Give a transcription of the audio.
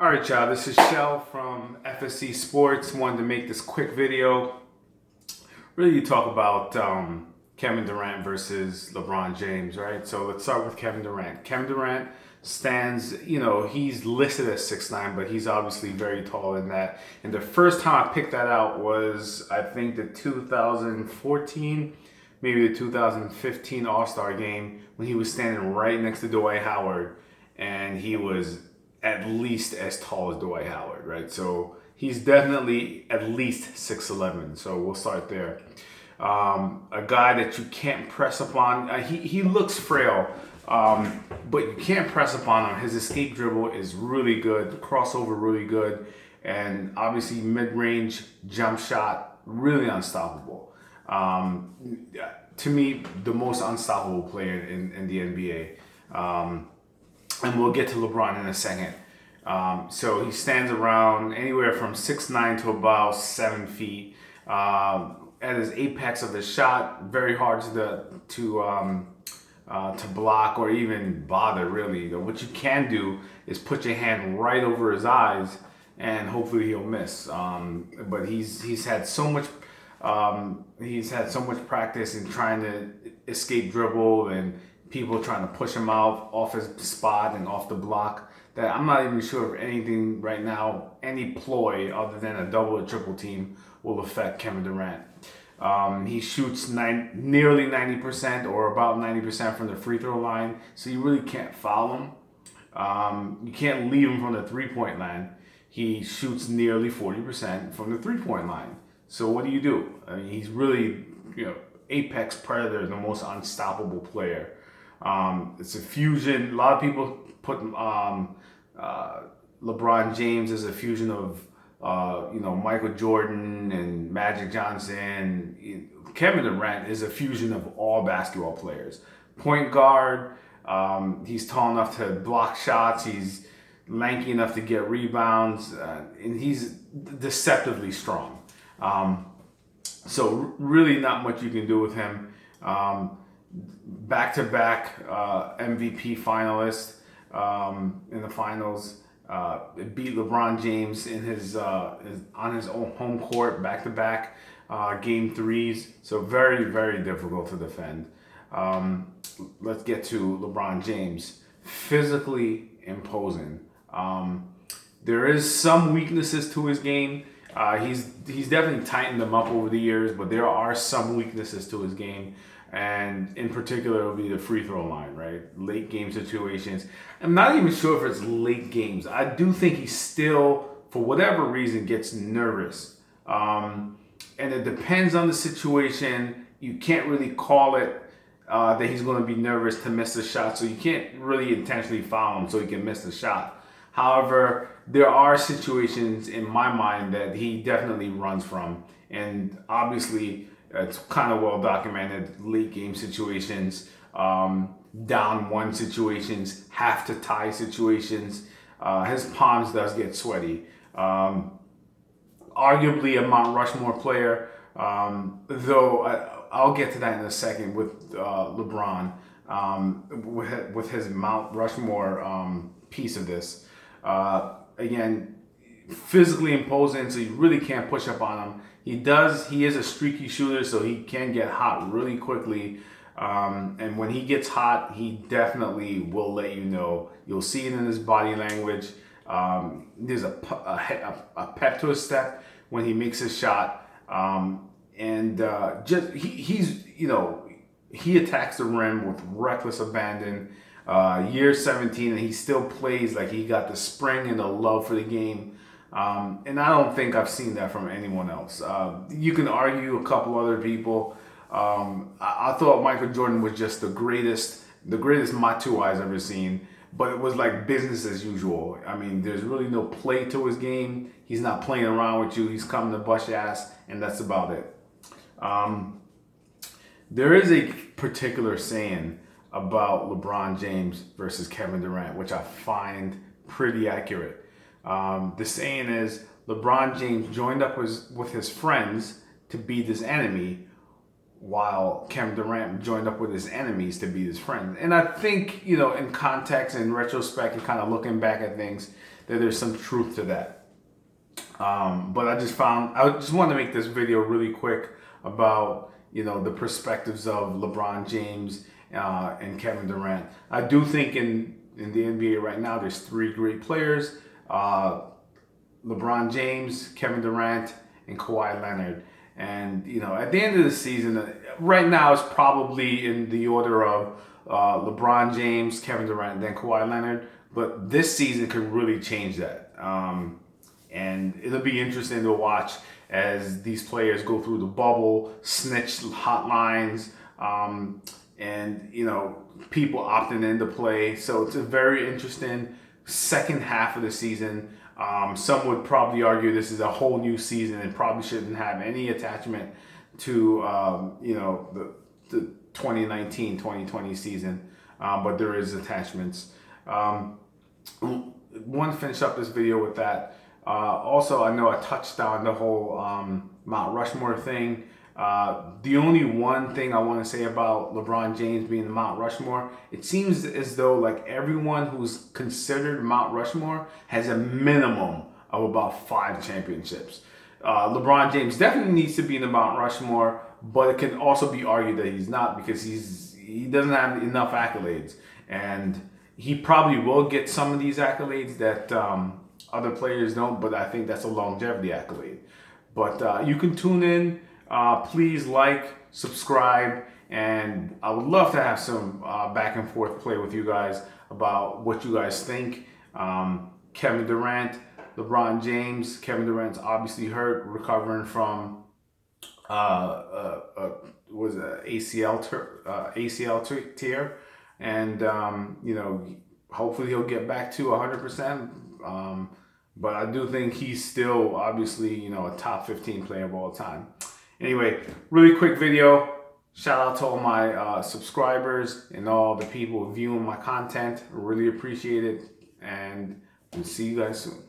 All right, y'all, this is Shell from FSC Sports. Wanted to make this quick video. Really talk about Kevin Durant versus LeBron James, right? So let's start with Kevin Durant. Kevin Durant stands, he's listed as 6'9", but he's obviously very tall in that. And the first time I picked that out was, I think, the 2014, maybe the 2015 All-Star game when he was standing right next to Dwight Howard, and he was at least as tall as Dwight Howard, right? So he's definitely at least 6'11". So we'll start there. A guy that you can't press upon. He looks frail, but you can't press upon him. His escape dribble is really good. The crossover really good. And obviously mid-range jump shot, really unstoppable. To me, the most unstoppable player in the NBA. And we'll get to LeBron in a second. So he stands around anywhere from 6'9" to about 7 feet. At his apex of his shot, very hard to block or even bother, really. What you can do is put your hand right over his eyes, and hopefully he'll miss. But he's had so much practice in trying to escape dribble and people trying to push him out off his spot and off the block, that I'm not even sure if anything right now, any ploy other than a double or triple team will affect Kevin Durant. He shoots nearly 90% or about 90% from the free throw line, so you really can't foul him. You can't leave him from the three-point line. He shoots nearly 40% from the three-point line. So what do? I mean, he's really, apex predator, the most unstoppable player. It's a fusion. A lot of people put LeBron James as a fusion of Michael Jordan and Magic Johnson. Kevin Durant is a fusion of all basketball players. Point guard. He's tall enough to block shots. He's lanky enough to get rebounds, and he's deceptively strong. So really not much you can do with him. Back-to-back MVP finalist in the finals. Beat LeBron James in on his own home court, back-to-back game threes. So very, very difficult to defend. Let's get to LeBron James. Physically imposing. There is some weaknesses to his game. He's definitely tightened them up over the years, but there are some weaknesses to his game. And in particular, it'll be the free throw line, right? Late game situations. I'm not even sure if it's late games. I do think he still, for whatever reason, gets nervous. And it depends on the situation. You can't really call it that he's going to be nervous to miss the shot. So you can't really intentionally foul him so he can miss the shot. However, there are situations in my mind that he definitely runs from. And obviously, it's kind of well documented. Late game situations, down one situations, have to tie situations. His palms does get sweaty. Arguably a Mount Rushmore player, though I'll get to that in a second with LeBron, with his Mount Rushmore piece of this. Again, physically imposing, so you really can't push up on him. He is a streaky shooter, so he can get hot really quickly. And when he gets hot, he definitely will let you know. You'll see it in his body language. There's a pep to his step when he makes his shot. He attacks the rim with reckless abandon. Year 17, and he still plays like he got the spring and the love for the game. And I don't think I've seen that from anyone else. You can argue a couple other people. I thought Michael Jordan was just the greatest Matu I've ever seen, but it was like business as usual. I mean, there's really no play to his game. He's not playing around with you. He's coming to bust your ass, and that's about it. There is a particular saying about LeBron James versus Kevin Durant, which I find pretty accurate. The saying is, LeBron James joined up with his friends to beat his enemy, while Kevin Durant joined up with his enemies to beat his friends. And I think, in context and retrospect and kind of looking back at things, that there's some truth to that. But I just wanted to make this video really quick about, the perspectives of LeBron James and Kevin Durant. I do think in the NBA right now, there's three great players: LeBron James, Kevin Durant, and Kawhi Leonard. And at the end of the season, right now it's probably in the order of LeBron James, Kevin Durant, and then Kawhi Leonard. But this season could really change that. And it'll be interesting to watch as these players go through the bubble, snitch hotlines, and people opting into play. So it's a very interesting second half of the season. Some would probably argue this is a whole new season and probably shouldn't have any attachment to the 2019-2020 season, but there is attachments. Want to finish up this video with that. Also, I know I touched on the whole Mount Rushmore thing. The only one thing I want to say about LeBron James being the Mount Rushmore, it seems as though like everyone who's considered Mount Rushmore has a minimum of about 5 championships. LeBron James definitely needs to be in the Mount Rushmore, but it can also be argued that he's not because he doesn't have enough accolades, and he probably will get some of these accolades that other players don't, but I think that's a longevity accolade. But you can tune in. Please like, subscribe, and I would love to have some back and forth play with you guys about what you guys think. Kevin Durant, LeBron James. Kevin Durant's obviously hurt, recovering from ACL tear, and hopefully he'll get back to 100%. But I do think he's still obviously a top 15 player of all time. Anyway, really quick video. Shout out to all my subscribers and all the people viewing my content. Really appreciate it, and we'll see you guys soon.